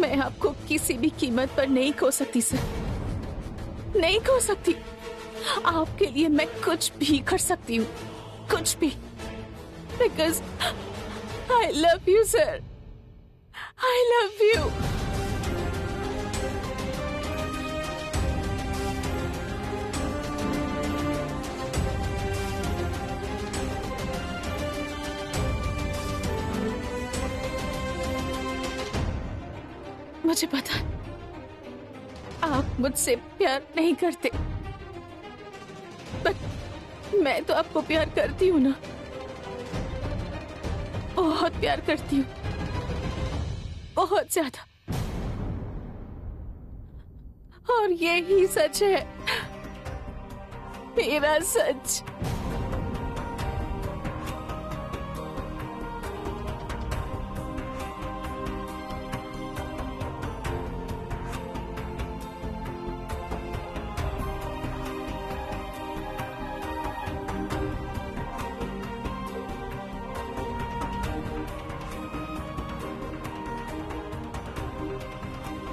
मैं आपको किसी भी कीमत पर नहीं खो सकती सर, नहीं खो सकती। आपके लिए मैं कुछ भी कर सकती हूँ, कुछ भी, because I love you sir, I love you. मुझे पता है आप मुझसे प्यार नहीं करते, पर मैं तो आपको प्यार करती हूँ ना, बहुत प्यार करती हूँ, बहुत ज्यादा। और यही सच है, मेरा सच।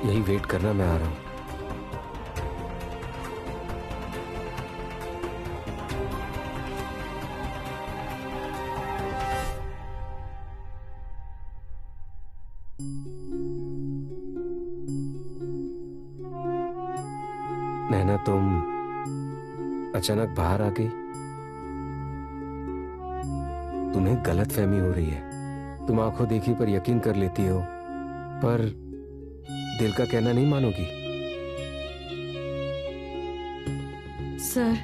यही वेट करना, मैं आ रहा हूं। नैना, तुम अचानक बाहर आ गई। तुम्हें गलतफहमी हो रही है। तुम आंखों देखी पर यकीन कर लेती हो, पर दिल का कहना नहीं मानोगी। सर,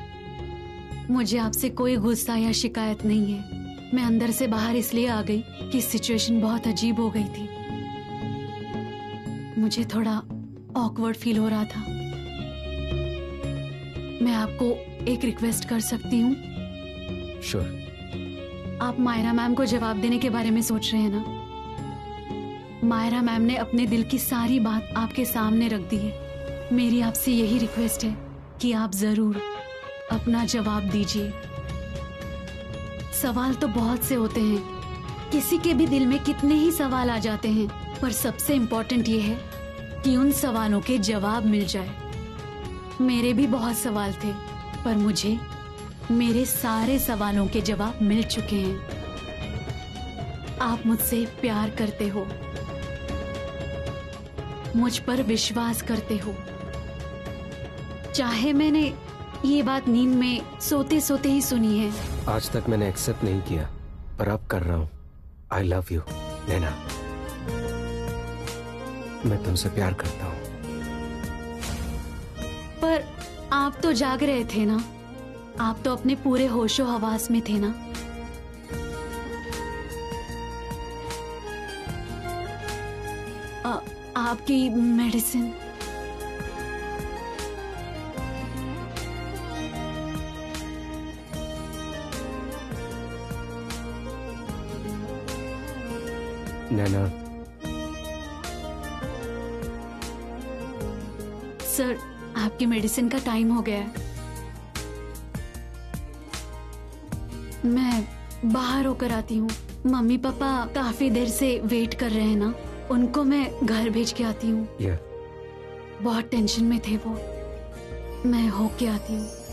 मुझे आपसे कोई गुस्सा या शिकायत नहीं है। मैं अंदर से बाहर इसलिए आ गई कि सिचुएशन बहुत अजीब हो गई थी। मुझे थोड़ा ऑकवर्ड फील हो रहा था। मैं आपको एक रिक्वेस्ट कर सकती हूँ? श्योर। आप मायरा मैम को जवाब देने के बारे में सोच रहे हैं ना? मायरा मैम ने अपने दिल की सारी बात आपके सामने रख दी है। मेरी आपसे यही रिक्वेस्ट है कि आप जरूर अपना जवाब दीजिए। सवाल तो बहुत से होते हैं, किसी के भी दिल में कितने ही सवाल आ जाते हैं, पर सबसे इम्पोर्टेंट ये है कि उन सवालों के जवाब मिल जाए। मेरे भी बहुत सवाल थे, पर मुझे मेरे सारे सवालों के जवाब मिल चुके हैं। आप मुझसे प्यार करते हो, मुझ पर विश्वास करते हो। चाहे मैंने ये बात नींद में सोते सोते ही सुनी है। आज तक मैंने एक्सेप्ट नहीं किया, पर अब कर रहा हूं। आई लव यू नैना, मैं तुमसे प्यार करता हूं। पर आप तो जाग रहे थे ना, आप तो अपने पूरे होशो हवास में थे ना। आपकी मेडिसिन? नैना, सर, आपकी मेडिसिन का टाइम हो गया है। मैं बाहर होकर आती हूँ। मम्मी पापा काफी देर से वेट कर रहे हैं ना, उनको मैं घर भेज के आती हूँ। बहुत टेंशन में थे वो, मैं होके आती हूँ।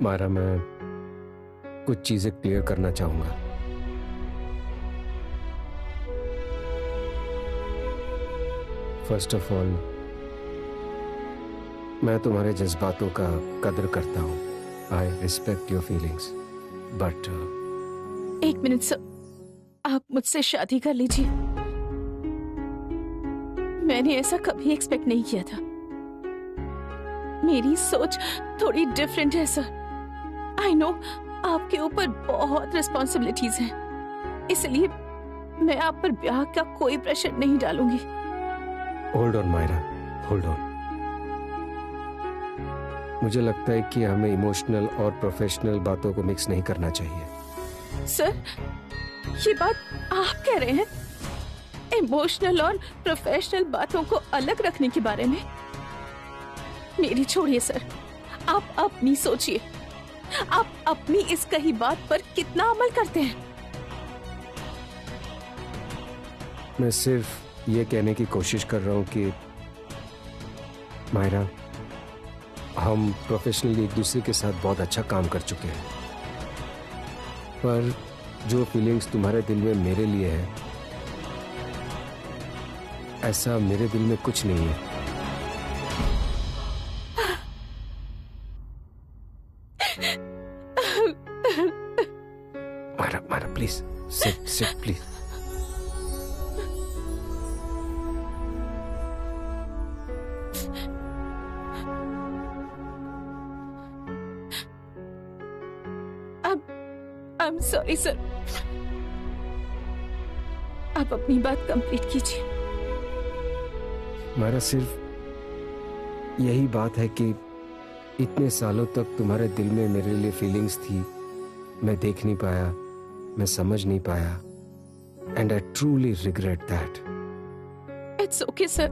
मायरा, मैं कुछ चीजें क्लियर करना चाहूंगा। फर्स्ट ऑफ ऑल, मैं तुम्हारे जज्बातों का कदर करता हूं। I respect your feelings, but एक मिनट सर, आप मुझसे शादी कर लीजिए। मैंने ऐसा कभी एक्सपेक्ट नहीं किया था। मेरी सोच थोड़ी डिफरेंट है सर। आई नो आपके ऊपर बहुत रिस्पॉन्सिबिलिटीज हैं, इसलिए मैं आप पर ब्याह का कोई प्रेशर नहीं डालूंगी। Hold on Myra, hold on. मुझे लगता है कि हमें इमोशनल और प्रोफेशनल बातों को मिक्स नहीं करना चाहिए। सर, ये बात आप कह रहे हैं? इमोशनल और प्रोफेशनल बातों को अलग रखने के बारे में? मेरी छोड़िए सर, आप अपनी सोचिए। आप अपनी इस कही बात पर कितना अमल करते हैं? मैं सिर्फ ये कहने की कोशिश कर रहा हूं कि मायरा, हम प्रोफेशनली एक दूसरे के साथ बहुत अच्छा काम कर चुके हैं, पर जो फीलिंग्स तुम्हारे दिल में मेरे लिए है, ऐसा मेरे दिल में कुछ नहीं है। Myra, Myra please sit, sit please. I'm sorry sir. आप अपनी बात कंप्लीट कीजिए। मायरा, सिर्फ यही बात है कि इतने सालों तक तुम्हारे दिल में मेरे लिए फीलिंग्स थी, मैं देख नहीं पाया, मैं समझ नहीं पाया, and I truly regret that. It's okay sir,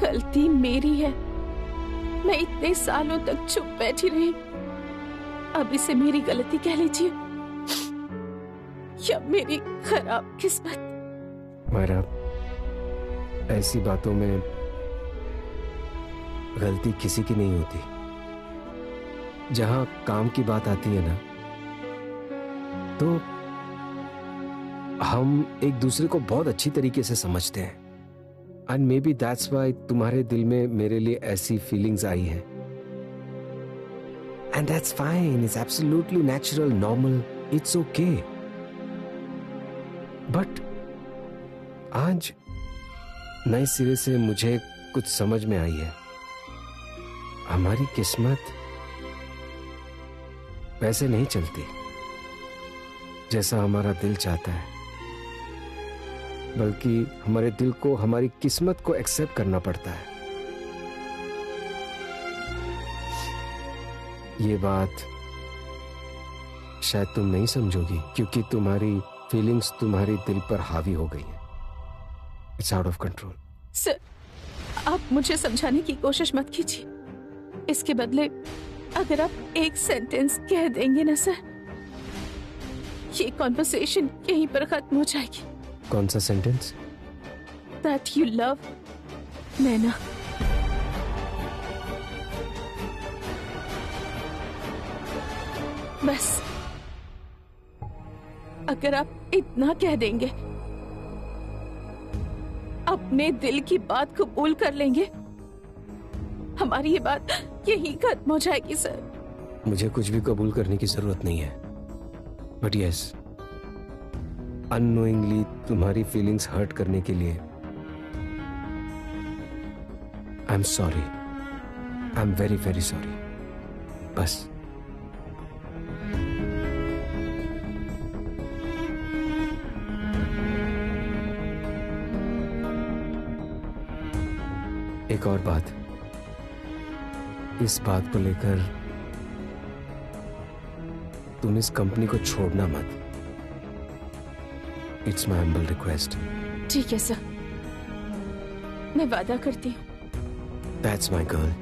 गलती मेरी है। मैं इतने सालों तक चुप बैठी रही। अब इसे मेरी गलती कह लीजिए या मेरी खराब किस्मत। मायरा, ऐसी बातों में गलती किसी की नहीं होती। जहां काम की बात आती है ना, तो हम एक दूसरे को बहुत अच्छी तरीके से समझते हैं, and may be that's why तुम्हारे दिल में मेरे लिए ऐसी फीलिंग्स आई हैं। And that's fine. It's absolutely natural, normal. It's okay. But आज नए सिरे से मुझे कुछ समझ में आई है। हमारी किस्मत वैसे नहीं चलती जैसा हमारा दिल चाहता है, बल्कि हमारे दिल को हमारी किस्मत को एक्सेप्ट करना पड़ता है। ये बात शायद तुम नहीं समझोगी, क्योंकि तुम्हारी फीलिंग्स तुम्हारी दिल पर हावी हो गई है। It's out of control. Sir, आप मुझे समझाने की कोशिश मत कीजिए। इसके बदले अगर आप एक सेंटेंस कह देंगे ना सर, ये कॉन्वर्सेशन यहीं पर खत्म हो जाएगी। कौन सा सेंटेंस? That you love नैना। बस अगर आप इतना कह देंगे, अपने दिल की बात कबूल कर लेंगे, हमारी ये बात यहीं खत्म हो जाएगी सर। मुझे कुछ भी कबूल करने की जरूरत नहीं है, बट यस, अननोइंगली तुम्हारी फीलिंग्स हर्ट करने के लिए आई am sorry. I am very very sorry. बस एक और बात, इस बात को लेकर तुम इस कंपनी को छोड़ना मत। It's my humble request. ठीक है सर, मैं वादा करती हूँ। That's my girl.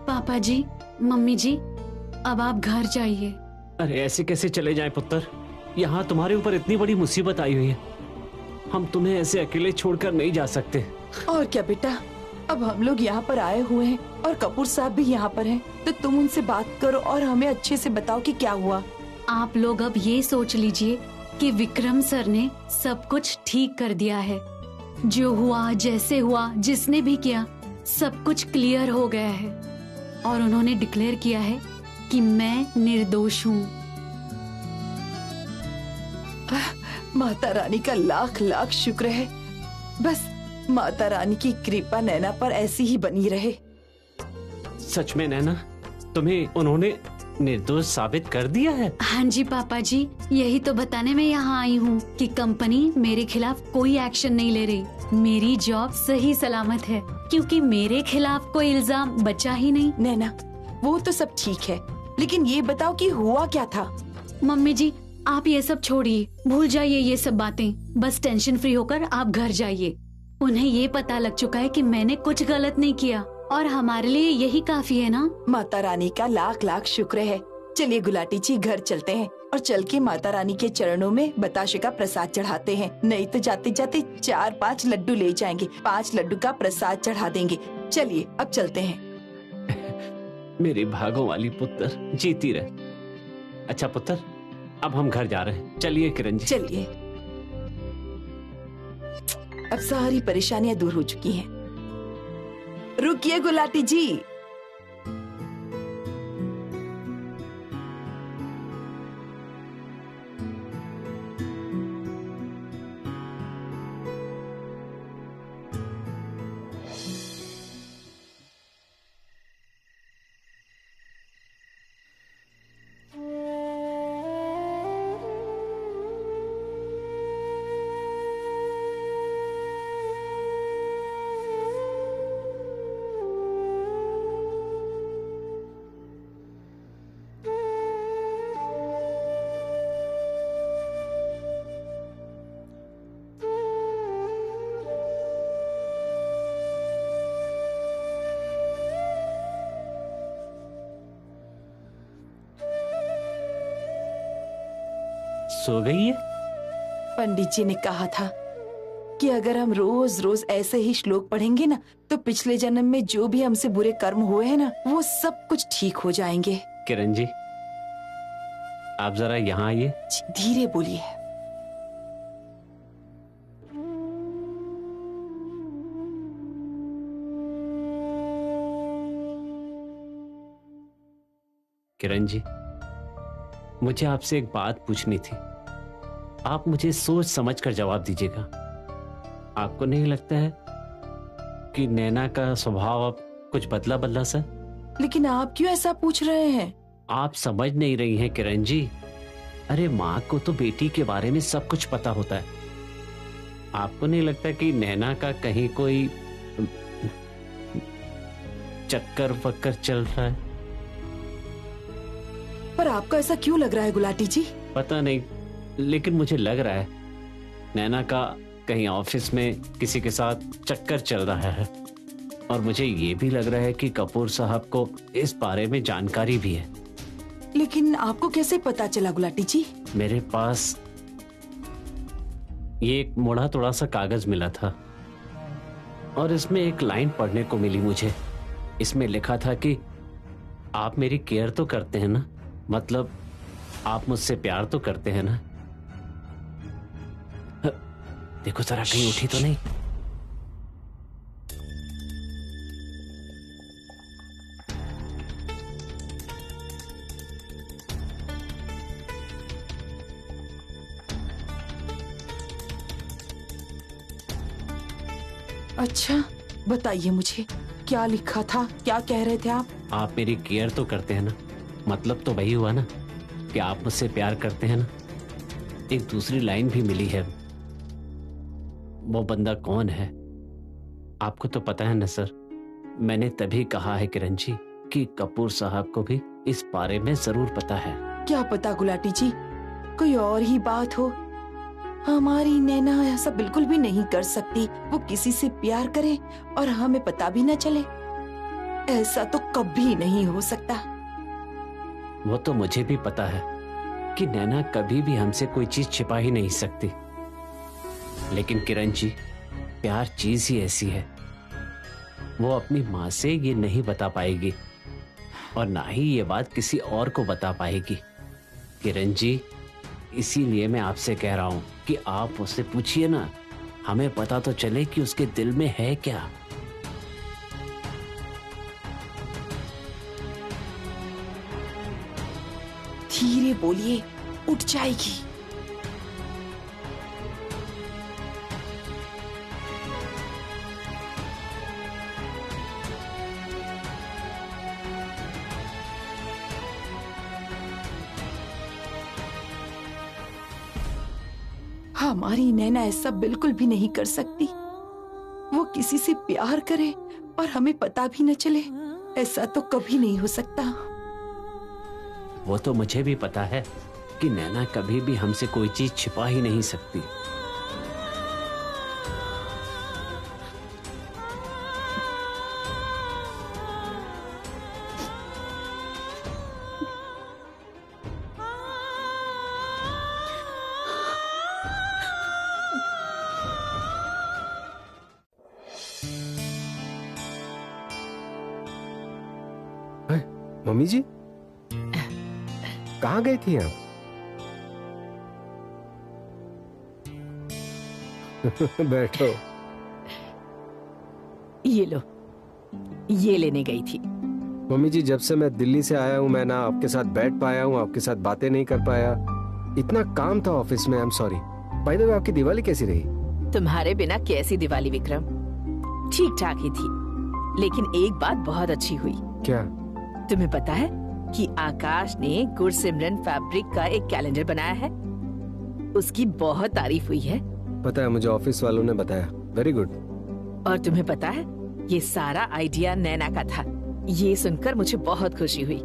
पापा जी, मम्मी जी, अब आप घर जाइए। अरे ऐसे कैसे चले जाएं पुत्र? यहाँ तुम्हारे ऊपर इतनी बड़ी मुसीबत आई हुई है, हम तुम्हें ऐसे अकेले छोड़कर नहीं जा सकते। और क्या बेटा, अब हम लोग यहाँ पर आए हुए हैं और कपूर साहब भी यहाँ पर हैं, तो तुम उनसे बात करो और हमें अच्छे से बताओ कि क्या हुआ। आप लोग अब ये सोच लीजिए कि विक्रम सर ने सब कुछ ठीक कर दिया है। जो हुआ, जैसे हुआ, जिसने भी किया, सब कुछ क्लियर हो गया है और उन्होंने डिक्लेयर किया है कि मैं निर्दोष हूँ। माता रानी का लाख लाख शुक्र है। बस माता रानी की कृपा नैना पर ऐसी ही बनी रहे। सच में नैना, तुम्हें उन्होंने निर्दोष साबित कर दिया है? हाँ जी पापा जी, यही तो बताने में यहाँ आई हूँ कि कंपनी मेरे खिलाफ कोई एक्शन नहीं ले रही। मेरी जॉब सही सलामत है क्योंकि मेरे खिलाफ कोई इल्जाम बचा ही नहीं। नैना, वो तो सब ठीक है, लेकिन ये बताओ कि हुआ क्या था? मम्मी जी, आप ये सब छोड़िए, भूल जाइए ये सब बातें। बस टेंशन फ्री होकर आप घर जाइए। उन्हें ये पता लग चुका है कि मैंने कुछ गलत नहीं किया और हमारे लिए यही काफी है ना। माता रानी का लाख लाख शुक्र है। चलिए गुलाटी जी, घर चलते हैं और चल के माता रानी के चरणों में बताशे का प्रसाद चढ़ाते हैं। नहीं तो जाते जाते 4-5 लड्डू ले जाएंगे। 5 लड्डू का प्रसाद चढ़ा देंगे। चलिए अब चलते हैं। मेरी भागों वाली पुत्र, जीती रहे। अच्छा पुत्र, अब हम घर जा रहे हैं। चलिए किरण जी। चलिए, अब सारी परेशानियां दूर हो चुकी हैं। रुकिए गुलाटी जी। सो गई है? पंडित जी ने कहा था कि अगर हम रोज रोज ऐसे ही श्लोक पढ़ेंगे ना, तो पिछले जन्म में जो भी हमसे बुरे कर्म हुए हैं ना, वो सब कुछ ठीक हो जाएंगे। किरण जी, आप जरा यहाँ आइए। धीरे बोलिए। किरण जी, मुझे आपसे एक बात पूछनी थी। आप मुझे सोच समझ कर जवाब दीजिएगा। आपको नहीं लगता है कि नैना का स्वभाव अब कुछ बदला बदला सा? लेकिन आप क्यों ऐसा पूछ रहे हैं? आप समझ नहीं रही हैं किरण जी। अरे माँ को तो बेटी के बारे में सब कुछ पता होता है। आपको नहीं लगता कि नैना का कहीं कोई चक्कर वक्कर चल रहा है? पर आपको ऐसा क्यों लग रहा है गुलाटी जी? पता नहीं, लेकिन मुझे लग रहा है नैना का कहीं ऑफिस में किसी के साथ चक्कर चल रहा है। और मुझे ये भी लग रहा है कि कपूर साहब को इस बारे में जानकारी भी है। लेकिन आपको कैसे पता चला गुलाटी जी? मेरे पास ये एक मोड़ा तोड़ा सा कागज मिला था और इसमें एक लाइन पढ़ने को मिली मुझे। इसमें लिखा था कि आप मेरी केयर तो करते हैं ना, मतलब आप मुझसे प्यार तो करते हैं ना। देखो जरा कहीं उठी तो नहीं। अच्छा, बताइए मुझे, क्या लिखा था? क्या कह रहे थे आप? आप मेरी केयर तो करते हैं ना, मतलब तो वही हुआ ना कि आप मुझसे प्यार करते हैं ना। एक दूसरी लाइन भी मिली है। वो बंदा कौन है आपको तो पता है ना सर। मैंने तभी कहा है किरण जी कि कपूर साहब को भी इस बारे में जरूर पता है। क्या पता गुलाटी जी, कोई और ही बात हो। हमारी नैना ऐसा बिल्कुल भी नहीं कर सकती। वो किसी से प्यार करे और हमें पता भी न चले, ऐसा तो कभी नहीं हो सकता। वो तो मुझे भी पता है कि नैना कभी भी हमसे कोई चीज छिपा ही नहीं सकती। लेकिन किरण जी, प्यार चीज ही ऐसी है, वो अपनी माँ से ये नहीं बता पाएगी और ना ही ये बात किसी और को बता पाएगी। किरण जी, इसीलिए मैं आपसे कह रहा हूँ कि आप उससे पूछिए ना, हमें पता तो चले कि उसके दिल में है क्या। धीरे बोलिए, उठ जाएगी। हमारी नैना ऐसा बिल्कुल भी नहीं कर सकती। वो किसी से प्यार करे और हमें पता भी न चले, ऐसा तो कभी नहीं हो सकता। वो तो मुझे भी पता है कि नैना कभी भी हमसे कोई चीज छिपा ही नहीं सकती। मम्मी जी, कहाँ गई थी आप? बैठो। ये लो, ये लेने गई थी। मम्मी जी, जब से मैं दिल्ली से आया हूँ मैं ना आपके साथ बैठ पाया हूँ, आपके साथ बातें नहीं कर पाया। इतना काम था ऑफिस में। आई am sorry. By the way, आपकी दिवाली कैसी रही? तुम्हारे बिना कैसी दिवाली विक्रम? ठीक ठाक ही थी, लेकिन एक बात बहुत अच्छी हुई। क्या? तुम्हें पता है कि आकाश ने गुरसिमरन फैब्रिक का एक कैलेंडर बनाया है? उसकी बहुत तारीफ हुई है। पता है, मुझे ऑफिस वालों ने बताया। Very good. और तुम्हें पता है, ये सारा आइडिया नैना का था। ये सुनकर मुझे बहुत खुशी हुई।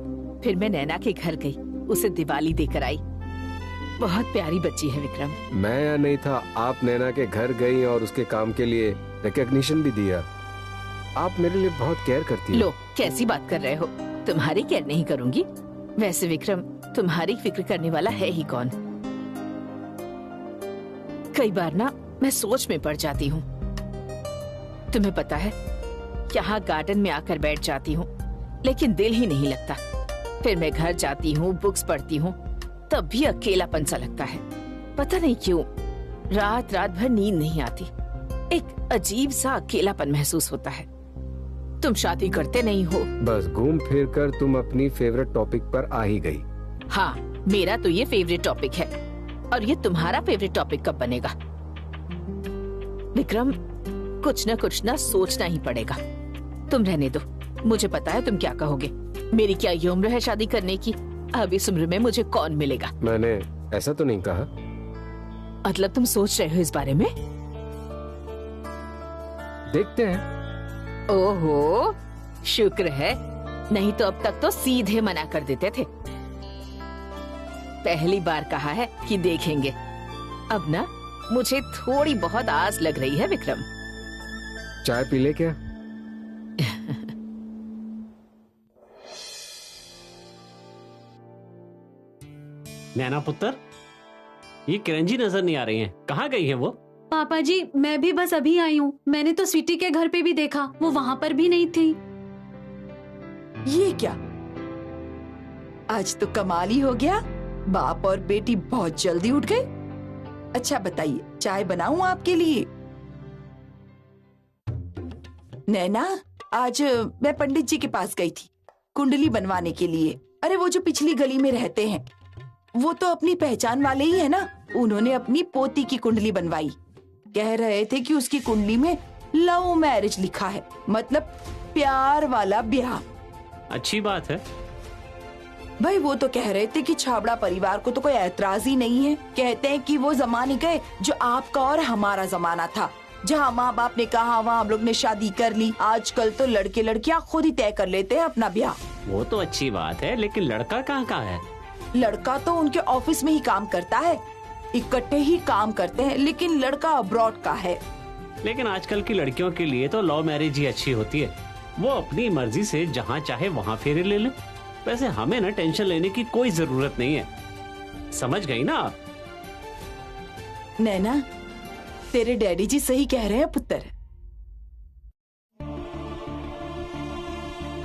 फिर मैं नैना के घर गई, उसे दिवाली देकर आई। बहुत प्यारी बच्ची है विक्रम। मैं यहाँ नहीं था, आप नैना के घर गई और उसके काम के लिए रिकॉग्निशन भी दिया। आप मेरे लिए बहुत केयर करती हैं। लो, कैसी बात कर रहे हो? तुम्हारी केयर नहीं करूंगी? वैसे विक्रम, तुम्हारी फिक्र करने वाला है ही कौन? कई बार ना मैं सोच में पड़ जाती हूँ। तुम्हें पता है, यहाँ गार्डन में आकर बैठ जाती हूँ, लेकिन दिल ही नहीं लगता। फिर मैं घर जाती हूँ, बुक्स पढ़ती हूँ, तब भी अकेलापन सा लगता है। पता नहीं क्यों रात रात भर नींद नहीं आती। एक अजीब सा अकेलापन महसूस होता है। तुम शादी करते नहीं हो। बस घूम फिर कर तुम अपनी फेवरेट टॉपिक पर आ ही गई। हाँ, मेरा तो ये फेवरेट टॉपिक है, और ये तुम्हारा फेवरेट टॉपिक कब बनेगा? विक्रम, कुछ ना सोचना ही पड़ेगा। तुम रहने दो, मुझे पता है तुम क्या कहोगे। मेरी क्या ये उम्र है शादी करने की? अब इस उम्र में मुझे कौन मिलेगा? मैंने ऐसा तो नहीं कहा। मतलब तुम सोच रहे हो इस बारे में? देखते हैं। ओहो, शुक्र है, नहीं तो अब तक तो सीधे मना कर देते थे। पहली बार कहा है कि देखेंगे। अब ना मुझे थोड़ी बहुत आस लग रही है विक्रम। चाय पी ले क्या? नैना पुत्र, ये किरण जी नजर नहीं आ रही हैं। कहाँ गई हैं वो? पापा जी, मैं भी बस अभी आई हूँ। मैंने तो स्वीटी के घर पे भी देखा, वो वहाँ पर भी नहीं थी। ये क्या? आज तो कमाल ही हो गया। बाप और बेटी बहुत जल्दी उठ गए। अच्छा बताइए, चाय बनाऊं आपके लिए? नैना, आज मैं पंडित जी के पास गई थी कुंडली बनवाने के लिए। अरे वो जो पिछली गली में रहते हैं, वो तो अपनी पहचान वाले ही है ना। उन्होंने अपनी पोती की कुंडली बनवाई। कह रहे थे कि उसकी कुंडली में लव मैरिज लिखा है, मतलब प्यार वाला ब्याह। अच्छी बात है। भाई वो तो कह रहे थे कि छाबड़ा परिवार को तो कोई ऐतराज ही नहीं है। कहते हैं कि वो जमाने गए जो आपका और हमारा जमाना था, जहाँ माँ बाप ने कहा वहाँ हम लोग ने शादी कर ली। आजकल तो लड़के लड़कियाँ खुद ही तय कर लेते हैं अपना ब्याह। वो तो अच्छी बात है, लेकिन लड़का कहाँ है? लड़का तो उनके ऑफिस में ही काम करता है, इकट्ठे ही काम करते हैं, लेकिन लड़का अब्रॉड का है। लेकिन आजकल की लड़कियों के लिए तो लव मैरिज ही अच्छी होती है। वो अपनी मर्जी से जहाँ चाहे वहाँ फेरे ले ले। वैसे हमें ना टेंशन लेने की कोई जरूरत नहीं है। समझ गई ना आप? नैना, तेरे डैडी जी सही कह रहे हैं पुत्र।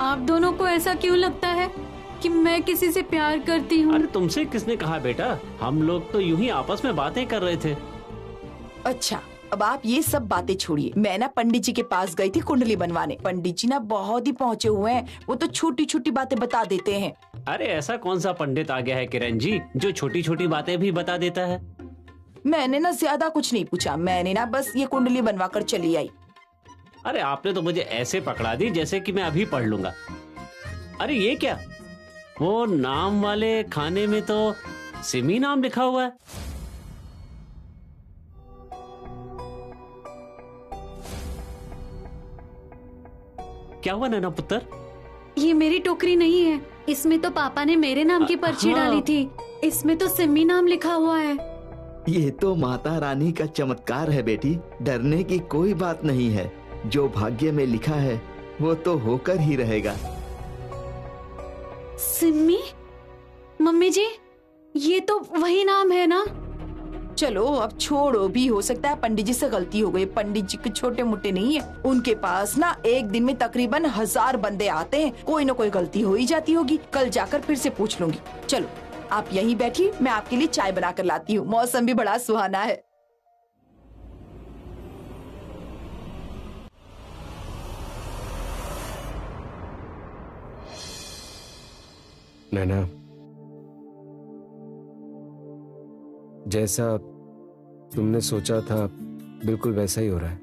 आप दोनों को ऐसा क्यों लगता है कि मैं किसी से प्यार करती हूँ? अरे तुमसे किसने कहा बेटा? हम लोग तो यूं ही आपस में बातें कर रहे थे। अच्छा, अब आप ये सब बातें छोड़िए। मैं ना पंडित जी के पास गई थी कुंडली बनवाने। पंडित जी ना बहुत ही पहुँचे हुए हैं, वो तो छोटी छोटी बातें बता देते हैं। अरे ऐसा कौन सा पंडित आ गया है किरण जी जो छोटी छोटी बातें भी बता देता है? मैंने ना ज्यादा कुछ नहीं पूछा, मैंने ना बस ये कुंडली बनवा कर चली आई। अरे आपने तो मुझे ऐसे पकड़ा दी जैसे कि मैं अभी पढ़ लूंगा। अरे ये क्या, वो नाम वाले खाने में तो सिमी नाम लिखा हुआ है। क्या हुआ नैना पुत्र? ये मेरी टोकरी नहीं है, इसमें तो पापा ने मेरे नाम की पर्ची हाँ। डाली थी। इसमें तो सिमी नाम लिखा हुआ है। ये तो माता रानी का चमत्कार है बेटी, डरने की कोई बात नहीं है। जो भाग्य में लिखा है वो तो होकर ही रहेगा। सिमी? मम्मी जी, ये तो वही नाम है ना? चलो अब छोड़ो, भी हो सकता है पंडित जी से गलती हो गई। पंडित जी के छोटे मोटे नहीं है, उनके पास ना एक दिन में तकरीबन 1000 बंदे आते हैं, कोई ना कोई गलती हो ही जाती होगी। कल जाकर फिर से पूछ लूंगी। चलो आप यहीं बैठिए, मैं आपके लिए चाय बना कर लाती हूँ। मौसम भी बड़ा सुहाना है। नैना, जैसा तुमने सोचा था बिल्कुल वैसा ही हो रहा है।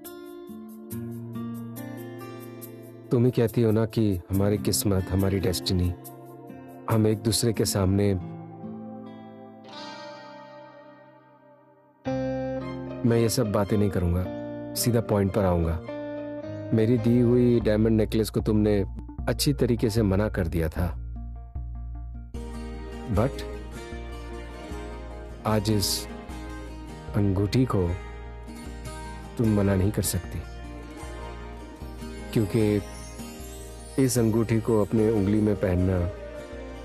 तुम ही कहती हो ना कि हमारी किस्मत, हमारी डेस्टिनी, हम एक दूसरे के सामने। मैं ये सब बातें नहीं करूंगा, सीधा पॉइंट पर आऊंगा। मेरी दी हुई डायमंड नेकलेस को तुमने अच्छी तरीके से मना कर दिया था, बट आज इस अंगूठी को तुम मना नहीं कर सकती, क्योंकि इस अंगूठी को अपने उंगली में पहनना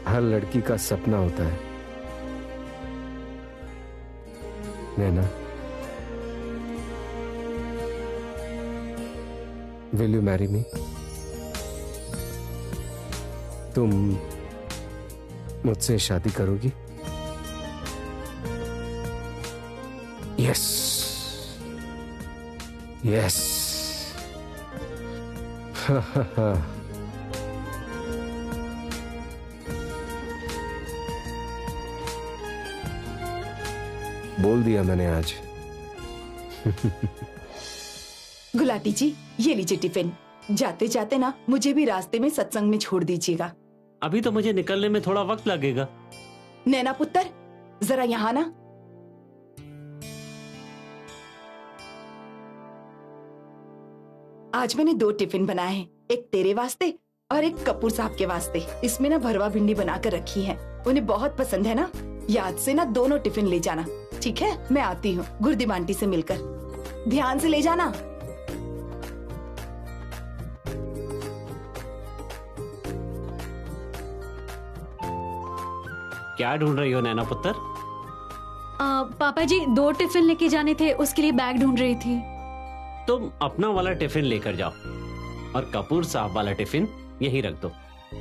हर लड़की का सपना होता है। नैना, विल यू मैरी मी? तुम मुझसे शादी करोगी? Yes, yes. बोल दिया मैंने आज। गुलाटी जी, ये लीजिए टिफिन। जाते जाते ना मुझे भी रास्ते में सत्संग में छोड़ दीजिएगा। अभी तो मुझे निकलने में थोड़ा वक्त लगेगा। नैना पुत्र, जरा यहाँ ना। आज मैंने 2 टिफिन बनाए हैं, एक तेरे वास्ते और एक कपूर साहब के वास्ते। इसमें ना भरवा भिंडी बना कर रखी है, उन्हें बहुत पसंद है ना। याद से ना दोनों टिफिन ले जाना, ठीक है? मैं आती हूँ गुरदीप आंटी से मिलकर। ध्यान से ले जाना। क्या ढूंढ रही हो नैना पुत्र? पापा जी 2 टिफिन लेके जाने थे, उसके लिए बैग ढूंढ रही थी। तुम अपना वाला टिफिन लेकर जाओ और कपूर साहब वाला टिफिन यहीं रख दो।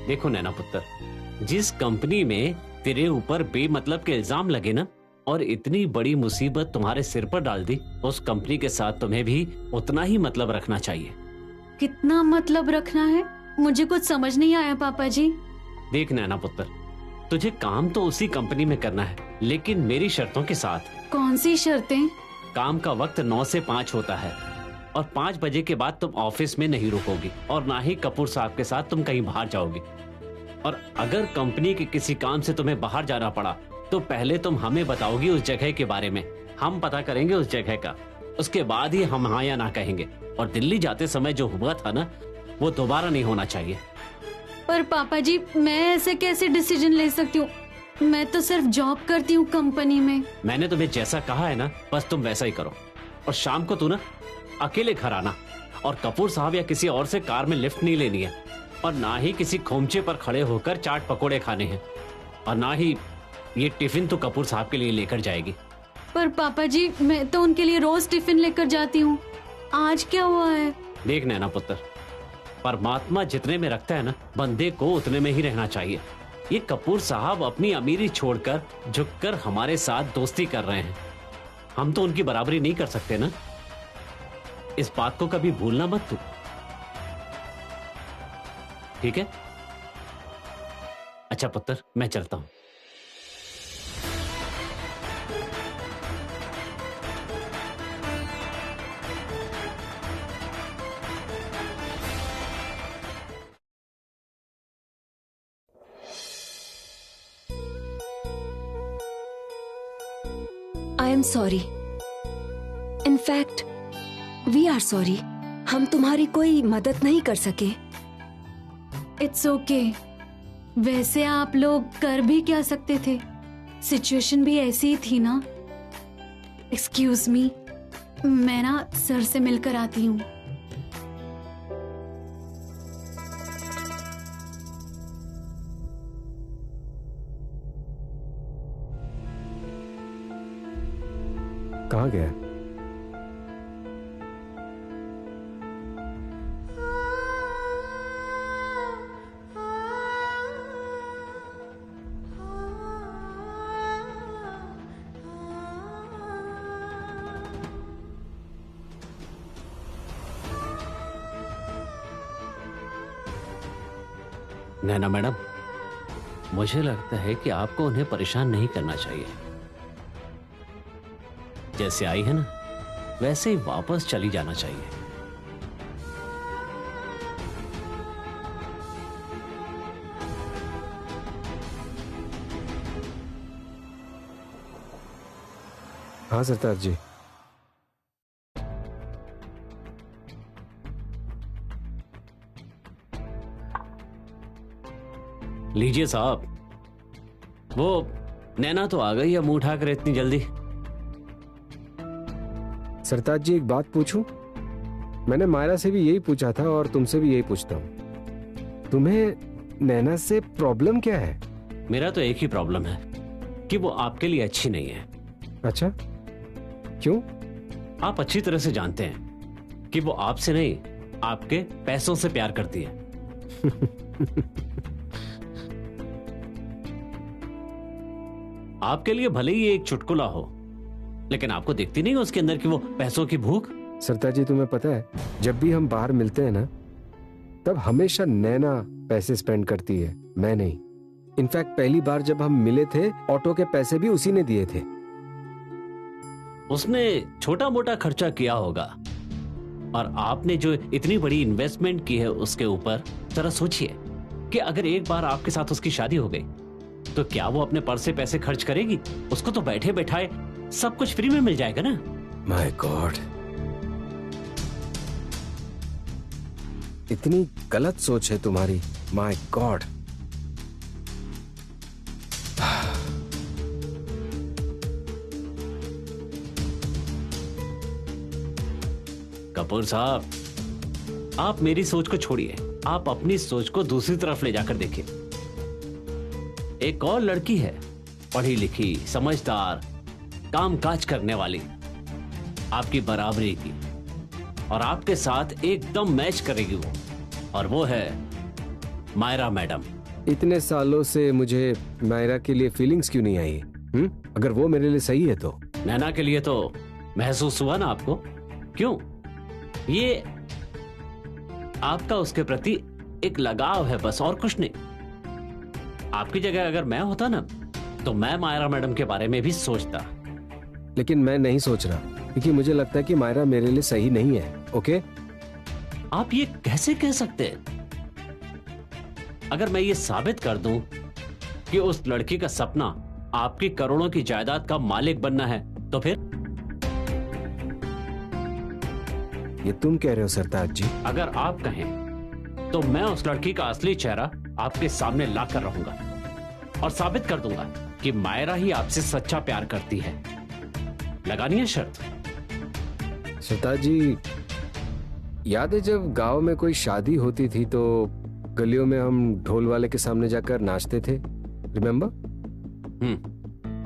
देखो नैना पुत्र, जिस कंपनी में तेरे ऊपर बेमतलब के इल्जाम लगे ना, और इतनी बड़ी मुसीबत तुम्हारे सिर पर डाल दी, उस कंपनी के साथ तुम्हें भी उतना ही मतलब रखना चाहिए। कितना मतलब रखना है? मुझे कुछ समझ नहीं आया पापा जी। देख नैना पुत्र, तुझे काम तो उसी कंपनी में करना है, लेकिन मेरी शर्तों के साथ। कौन सी शर्तें? काम का वक्त 9 से 5 होता है और 5 बजे के बाद तुम ऑफिस में नहीं रुकोगी और ना ही कपूर साहब के साथ तुम कहीं बाहर जाओगी। और अगर कंपनी के किसी काम से तुम्हें बाहर जाना पड़ा तो पहले तुम हमें बताओगी उस जगह के बारे में, हम पता करेंगे उस जगह का, उसके बाद ही हम हाँ या ना कहेंगे। और दिल्ली जाते समय जो हुआ था ना, वो दोबारा नहीं होना चाहिए। पर पापा जी, मैं ऐसे कैसे डिसीजन ले सकती हूँ? मैं तो सिर्फ जॉब करती हूँ कंपनी में। मैंने तुम्हें जैसा कहा है ना, बस तुम वैसा ही करो। और शाम को तू ना अकेले घर आना, और कपूर साहब या किसी और से कार में लिफ्ट नहीं लेनी है, और ना ही किसी खोमचे पर खड़े होकर चाट पकोड़े खाने हैं, और ना ही ये टिफिन तो कपूर साहब के लिए लेकर जाएगी। पर पापा जी, मैं तो उनके लिए रोज टिफिन लेकर जाती हूँ, आज क्या हुआ है? देख नैना पुत्र, परमात्मा जितने में रखता है ना, बंदे को उतने में ही रहना चाहिए। ये कपूर साहब अपनी अमीरी छोड़कर झुककर हमारे साथ दोस्ती कर रहे हैं, हम तो उनकी बराबरी नहीं कर सकते ना। इस बात को कभी भूलना मत तू, ठीक है? अच्छा पुत्र, मैं चलता हूं। I am sorry. In fact we are sorry. हम तुम्हारी कोई मदद नहीं कर सके। It's okay. वैसे आप लोग कर भी क्या सकते थे? सिचुएशन भी ऐसी ही थी ना। एक्सक्यूज मी, मैं ना सर से मिलकर आती हूँ। कहाँ गया? नैना मैडम, मुझे लगता है कि आपको उन्हें परेशान नहीं करना चाहिए। जैसे आई है ना, वैसे ही वापस चली जाना चाहिए। हाँ सरताज जी। लीजिए साहब। वो नैना तो आ गई है मुंह उठाकर इतनी जल्दी। सरताज जी, एक बात पूछूं? मैंने मायरा से भी यही पूछा था और तुमसे भी यही पूछता हूं। तुम्हें नैना से प्रॉब्लम क्या है? मेरा तो एक ही प्रॉब्लम है कि वो आपके लिए अच्छी नहीं है। अच्छा, क्यों? आप अच्छी तरह से जानते हैं कि वो आपसे नहीं, आपके पैसों से प्यार करती है। आपके लिए भले ही एक चुटकुला हो, लेकिन आपको दिखती नहीं उसके अंदर की वो पैसों की भूख। सरताज जी, तुम्हें पता है, जब भी हम बाहर मिलते हैं ना, तब हमेशा नैना पैसे स्पेंड करती है, मैं नहीं। इनफैक्ट पहली बार जब हम मिले थे, ऑटो के पैसे भी उसी ने दिए थे। उसने छोटा मोटा खर्चा किया होगा, और आपने जो इतनी बड़ी इन्वेस्टमेंट की है उसके ऊपर, जरा सोचिए कि अगर एक बार आपके साथ उसकी शादी हो गई तो क्या वो अपने पर्स से पैसे खर्च करेगी? उसको तो बैठे बैठाए सब कुछ फ्री में मिल जाएगा ना। माय गॉड, इतनी गलत सोच है तुम्हारी। My God. कपूर साहब, आप मेरी सोच को छोड़िए, आप अपनी सोच को दूसरी तरफ ले जाकर देखिए। एक और लड़की है, पढ़ी लिखी, समझदार, कामकाज करने वाली, आपकी बराबरी की, और आपके साथ एकदम मैच करेगी वो, और वो है मायरा मैडम। इतने सालों से मुझे मायरा के लिए फीलिंग्स क्यों नहीं आई? अगर वो मेरे लिए सही है तो। नैना के लिए तो महसूस हुआ ना आपको? क्यों? ये आपका उसके प्रति एक लगाव है, बस, और कुछ नहीं। आपकी जगह अगर मैं होता ना, तो मैं मायरा मैडम के बारे में भी सोचता। लेकिन मैं नहीं सोच रहा, क्योंकि मुझे लगता है कि मायरा मेरे लिए सही नहीं है। ओके? आप ये कैसे कह सकते हैं? अगर मैं ये साबित कर दूं कि उस लड़की का सपना आपकी करोड़ों की जायदाद का मालिक बनना है, तो फिर? ये तुम कह रहे हो सरताज जी? अगर आप कहें तो मैं उस लड़की का असली चेहरा आपके सामने लाकर रहूंगा और साबित कर दूंगा कि मायरा ही आपसे सच्चा प्यार करती है। लगानी है शर्त? सरताज जी, याद है जब गांव में कोई शादी होती थी तो गलियों में हम ढोल वाले के सामने जाकर नाचते थे, रिमेम्बर?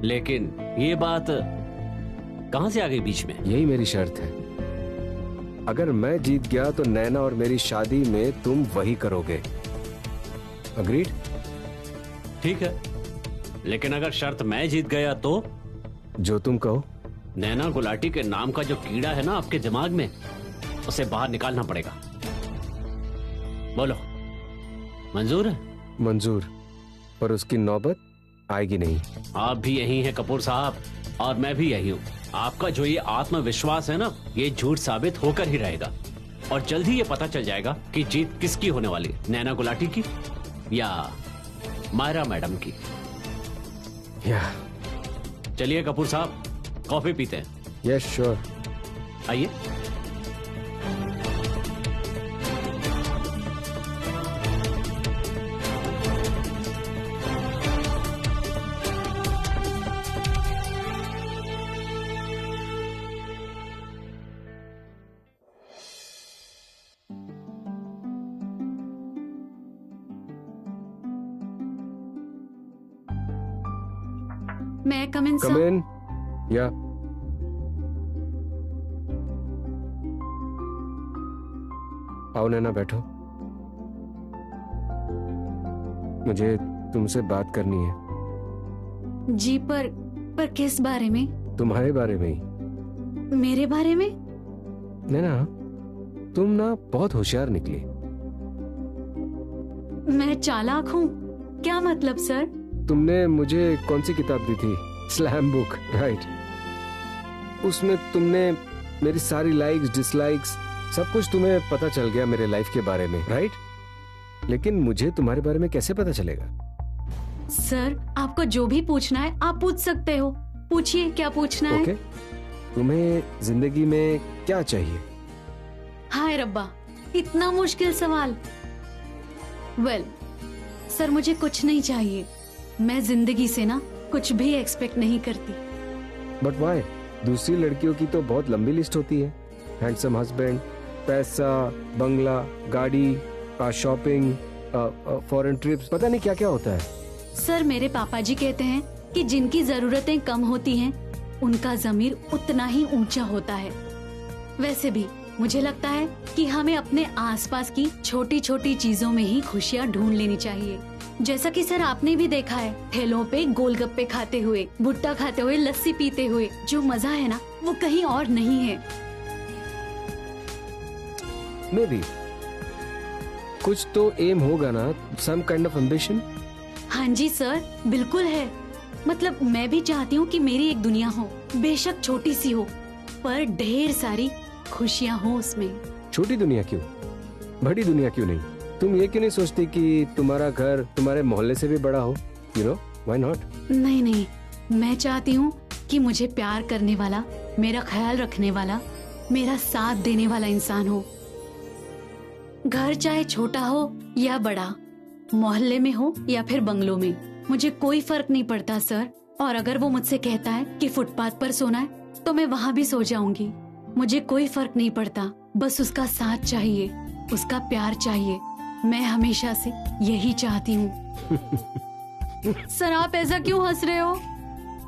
लेकिन ये बात कहां से आ गई बीच में? यही मेरी शर्त है। अगर मैं जीत गया तो नैना और मेरी शादी में तुम वही करोगे। अग्रीड? ठीक है, लेकिन अगर शर्त मैं जीत गया तो? जो तुम कहो। नैना गुलाटी के नाम का जो कीड़ा है ना आपके दिमाग में, उसे बाहर निकालना पड़ेगा। बोलो, मंजूर है? मंजूर, पर उसकी नौबत आएगी नहीं। आप भी यही हैं कपूर साहब, और मैं भी यही हूँ। आपका जो ये आत्मविश्वास है ना, ये झूठ साबित होकर ही रहेगा, और जल्द ही ये पता चल जाएगा कि जीत किसकी होने वाली, नैना गुलाटी की या मायरा मैडम की। या चलिए कपूर साहब, कॉफी पीते हैं। Yes sure. आइए। मैं कम इन कम इन। या आओ नैना, बैठो। मुझे तुमसे बात करनी है। जी, पर किस बारे में? तुम्हारे बारे में ही। मेरे बारे में? नैना, तुम ना बहुत होशियार निकली। मैं चालाक हूँ? क्या मतलब सर? तुमने मुझे कौन सी किताब दी थी? Slam book, right? उसमें तुमने मेरी सारी लाइक्स, डिसलाइक्स, सब कुछ तुम्हें पता चल गया मेरे लाइफ के बारे में, राइट? लेकिन मुझे तुम्हारे बारे में कैसे पता चलेगा? सर, आपको जो भी पूछना है आप पूछ सकते हो। पूछिए, क्या पूछना है? ओके। तुम्हें जिंदगी में क्या चाहिए? हाय रब्बा, इतना मुश्किल सवाल। वेल, सर मुझे कुछ नहीं चाहिए। मैं जिंदगी से ना कुछ भी एक्सपेक्ट नहीं करती। But why? दूसरी लड़कियों की तो बहुत लंबी लिस्ट होती है। हैंडसम हस्बैंड, पैसा, बंगला, गाड़ी, शॉपिंग, फॉरेन ट्रिप्स, पता नहीं क्या क्या होता है। सर, मेरे पापा जी कहते हैं कि जिनकी जरूरतें कम होती हैं, उनका ज़मीर उतना ही ऊंचा होता है। वैसे भी मुझे लगता है कि हमें अपने आसपास की छोटी छोटी चीजों में ही खुशियाँ ढूंढ लेनी चाहिए। जैसा कि सर आपने भी देखा है, ठेलों पे गोलगप्पे खाते हुए, भुट्टा खाते हुए, लस्सी पीते हुए जो मजा है ना, वो कहीं और नहीं है। मे बी कुछ तो एम होगा ना, सम काइंड ऑफ एम्बिशन। हाँ जी सर, बिल्कुल है। मतलब मैं भी चाहती हूँ कि मेरी एक दुनिया हो, बेशक छोटी सी हो, पर ढेर सारी खुशियाँ हो उसमें। छोटी दुनिया क्यों, बड़ी दुनिया क्यों नहीं? तुम ये क्यों नहीं सोचती कि तुम्हारा घर तुम्हारे मोहल्ले से भी बड़ा हो? You know, why not? नहीं नहीं, मैं चाहती हूँ कि मुझे प्यार करने वाला, मेरा ख्याल रखने वाला, मेरा साथ देने वाला इंसान हो। घर चाहे छोटा हो या बड़ा, मोहल्ले में हो या फिर बंगलों में, मुझे कोई फर्क नहीं पड़ता सर। और अगर वो मुझसे कहता है कि फुटपाथ पर सोना है, तो मैं वहाँ भी सो जाऊंगी। मुझे कोई फर्क नहीं पड़ता, बस उसका साथ चाहिए, उसका प्यार चाहिए। मैं हमेशा से यही चाहती हूँ। सर आप ऐसा क्यों हंस रहे हो?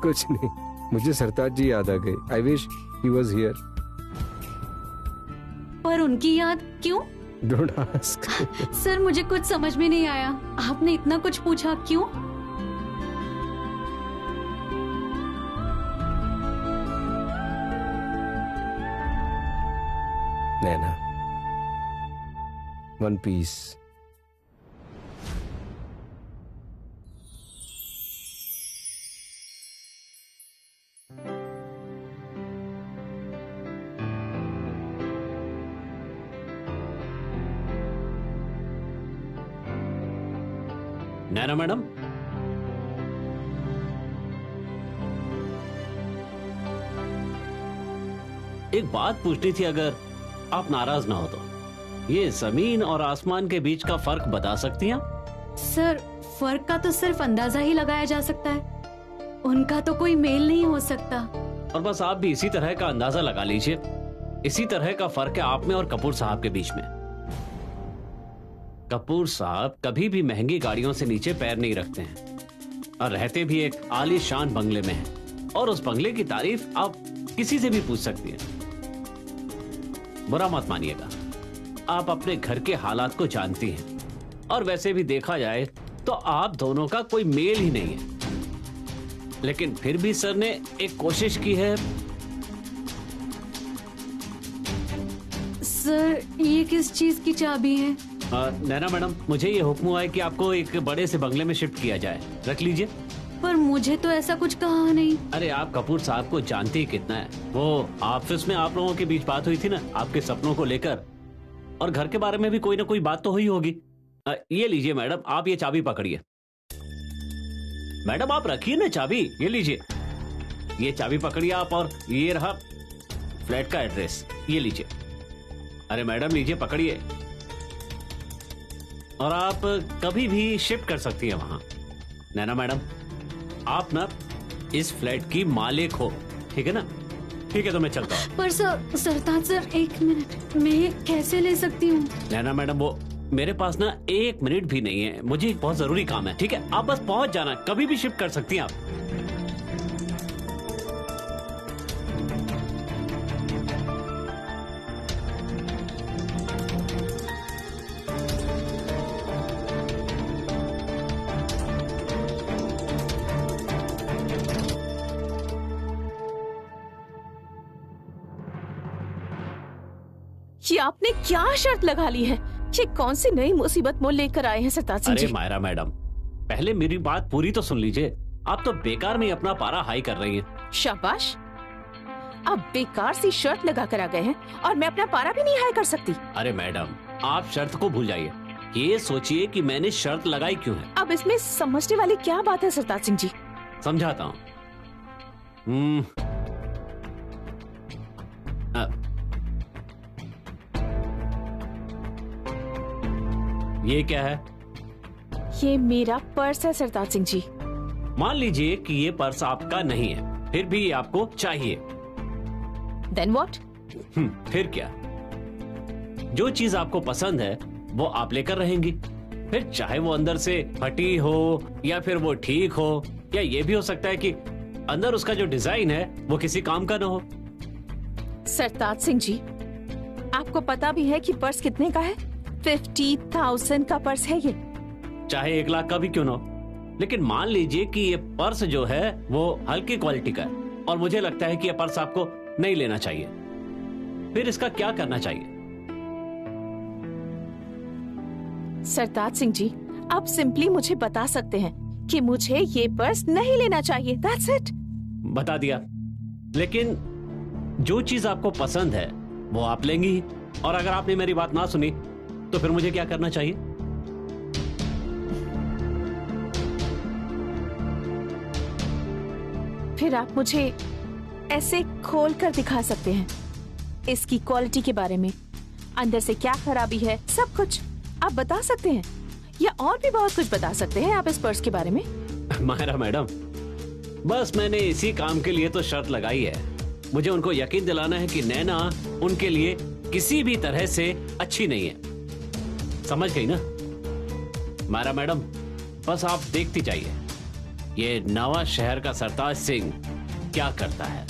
कुछ नहीं, मुझे सरताज जी याद आ गए। I wish he was here. पर उनकी याद क्यों? Don't ask. सर मुझे कुछ समझ में नहीं आया, आपने इतना कुछ पूछा क्यों? नैना, वन पीस। नैना मैडम, एक बात पूछनी थी, अगर आप नाराज ना हो तो। ये जमीन और आसमान के बीच का फर्क बता सकती हैं? सर फर्क का तो सिर्फ अंदाजा ही लगाया जा सकता है, उनका तो कोई मेल नहीं हो सकता। और बस आप भी इसी तरह का अंदाजा लगा लीजिए। इसी तरह का फर्क है आप में और कपूर साहब के बीच में। कपूर साहब कभी भी महंगी गाड़ियों से नीचे पैर नहीं रखते हैं, और रहते भी एक आलीशान बंगले में हैं। और उस बंगले की तारीफ आप किसी से भी पूछ सकती हैं। बुरा मत मानिएगा, आप अपने घर के हालात को जानती हैं, और वैसे भी देखा जाए तो आप दोनों का कोई मेल ही नहीं है। लेकिन फिर भी सर ने एक कोशिश की है। सर ये किस चीज की चाबी है? नैना मैडम, मुझे ये हुक्म हुआ है कि आपको एक बड़े से बंगले में शिफ्ट किया जाए। रख लीजिए। पर मुझे तो ऐसा कुछ कहा नहीं। अरे आप कपूर साहब को जानते ही कितना है। वो ऑफिस में आप लोगों के बीच बात हुई थी ना, आपके सपनों को लेकर, और घर के बारे में भी कोई ना कोई बात तो हुई होगी। ये लीजिए मैडम, आप ये चाबी पकड़िए। मैडम आप रखिए ना चाबी, ये लीजिए। ये चाबी पकड़िए आप, और ये रहा फ्लैट का एड्रेस, ये लीजिए। अरे मैडम लीजिए, पकड़िए। और आप कभी भी शिफ्ट कर सकती हैं वहां। नैना मैडम, आप ना इस फ्लैट की मालिक हो, ठीक है ना? ठीक है, तो मैं चलता हूँ। पर सर, सरताज सर एक मिनट, मैं ये कैसे ले सकती हूँ? नैना मैडम, वो मेरे पास ना 1 मिनट भी नहीं है, मुझे एक बहुत जरूरी काम है, ठीक है? आप बस पहुंच जाना, कभी भी शिफ्ट कर सकती हैं आप। ये आपने क्या शर्त लगा ली है? ये कौन सी नई मुसीबत मोल लेकर आए हैं सरताज सिंह जी? अरे मायरा मैडम, पहले मेरी बात पूरी तो सुन लीजिए। आप तो बेकार में अपना पारा हाई कर रही हैं। शाबाश, आप बेकार सी शर्त लगा कर आ गए हैं और मैं अपना पारा भी नहीं हाई कर सकती। अरे मैडम, आप शर्त को भूल जाइए, ये सोचिए कि मैंने शर्त लगाई क्यों है। अब इसमें समझने वाली क्या बात है सरताज सिंह जी? समझाता हूँ। ये क्या है? ये मेरा पर्स है सरताज सिंह जी। मान लीजिए कि ये पर्स आपका नहीं है, फिर भी ये आपको चाहिए। Then what? फिर क्या? जो चीज आपको पसंद है वो आप लेकर रहेंगी, फिर चाहे वो अंदर से फटी हो या फिर वो ठीक हो, या ये भी हो सकता है कि अंदर उसका जो डिजाइन है वो किसी काम का ना हो। सरताज सिंह जी, आपको पता भी है कि पर्स कितने का है? 50,000 का पर्स है ये। चाहे 1 लाख का भी क्यों ना हो, लेकिन मान लीजिए कि ये पर्स जो है वो हल्की क्वालिटी का है और मुझे लगता है कि ये पर्स आपको नहीं लेना चाहिए, फिर इसका क्या करना चाहिए? सरताज सिंह जी, आप सिंपली मुझे बता सकते हैं कि मुझे ये पर्स नहीं लेना चाहिए। That's it. बता दिया, लेकिन जो चीज आपको पसंद है वो आप लेंगी, और अगर आपने मेरी बात ना सुनी तो फिर मुझे क्या करना चाहिए? फिर आप मुझे ऐसे खोल कर दिखा सकते हैं, इसकी क्वालिटी के बारे में, अंदर से क्या खराबी है, सब कुछ आप बता सकते हैं, या और भी बहुत कुछ बता सकते हैं आप इस पर्स के बारे में। मायरा मैडम, बस मैंने इसी काम के लिए तो शर्त लगाई है। मुझे उनको यकीन दिलाना है कि नैना उनके लिए किसी भी तरह से अच्छी नहीं है। समझ गई ना मायरा मैडम? बस आप देखती जाइए ये नवा शहर का सरताज सिंह क्या करता है।